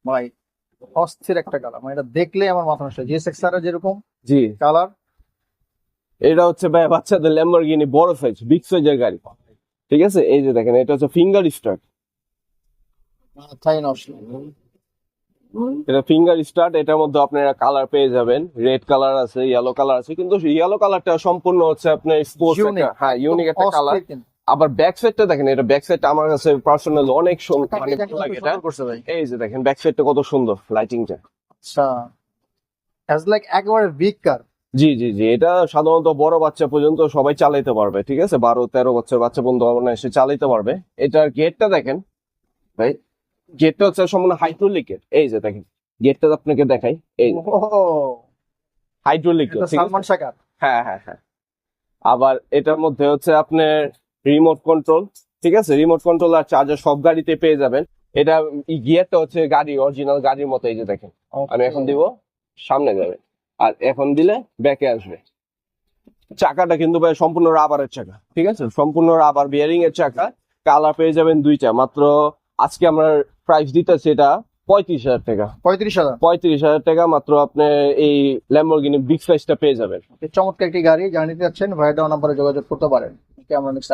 ভাই অস্থির একটা কালার, মানে এটা দেখলে আমার মাথা নষ্ট হয়। জিএসএক্স আর যেরকম জি, কালার, এটা হচ্ছে ভাই বাচ্চাদের ল্যাম্বরগিনি বড় সাইজ, বিগ সাইজের গাড়ি। ঠিক আছে, এই যে দেখেন, এটা হচ্ছে ফিঙ্গার স্টার্ট। মাথায় নষ্ট। এটা ফিঙ্গার স্টার্ট, এটার মধ্যে আপনারা কালার পেয়ে যাবেন, রেড কালার আছে, ইয়েলো কালার আছে, কিন্তু ইয়েলো কালারটা সম্পূর্ণ হচ্ছে আপনার স্পোর্টস ইউনিক, একটা, হ্যাঁ ইউনিক একটা কালার। অস্থির কিন্তু। আবার ব্যাক সাইডটা দেখেন, এটা ব্যাক সাইডটা আমার কাছে পার্সোনালি অনেক মানে এটা ভালো লাগে এটা। সুন্দর করছে ভাই। এই যে দেখেন ব্যাক সাইডটা কত সুন্দর, লাইটিংটা। আচ্ছা, অ্যাজ লাইক একেবারে বিগ কার। জি জি জি, এটা সাধারণত বড় বাচ্চা পর্যন্ত সবাই চালাইতে পারবে। ঠিক আছে, 12-13 বছর বাচ্চা পর্যন্ত অনায়াসে চালাইতে পারবে। এটার গেটটা দেখেন ভাই, গেটটা হচ্ছে সম্পূর্ণ হাইড্রোলিক গেট। এই যে দেখেন, গেটটা আপনাকে দেখাই, এই ও, হাইড্রোলিক এটা গেট। ঠিক আছে, সালমান শাকার। হ্যাঁ হ্যাঁ হ্যাঁ। আবার এটার মধ্যে হচ্ছে আপনার রিমোট কন্ট্রোল। ঠিক আছে, রিমোট কন্ট্রোল আর চার্জার সব গাড়িতে পেয়ে যাবেন। এটা গিয়ারটা হচ্ছে গাড়ি অরিজিনাল গাড়ির মতো। এই যে দেখেন, আমি এখন দিব, সামনে যাবে, আর এখন দিলে ব্যাকে আসবে। চাকাটা কিন্তু ভাই সম্পূর্ণ রাবারের চাকা। ঠিক আছে, সম্পূর্ণ রাবার বিয়ারিং এর চাকা। কালার পেয়ে যাবেন দুইটা মাত্র। আজকে আমরা প্রাইস দিতেছি এটা 35,000 টাকা। 35,000। 35,000 টাকা মাত্র আপনি এই ল্যাম্বরগিনি বিগ সাইজটা পেয়ে যাবেন। চমৎকার একটি গাড়ি, জানিয়ে যাচ্ছেন ভাইয়া দেওয়া নাম্বারে যোগাযোগ করতে পারেন। আমরা নেক্সট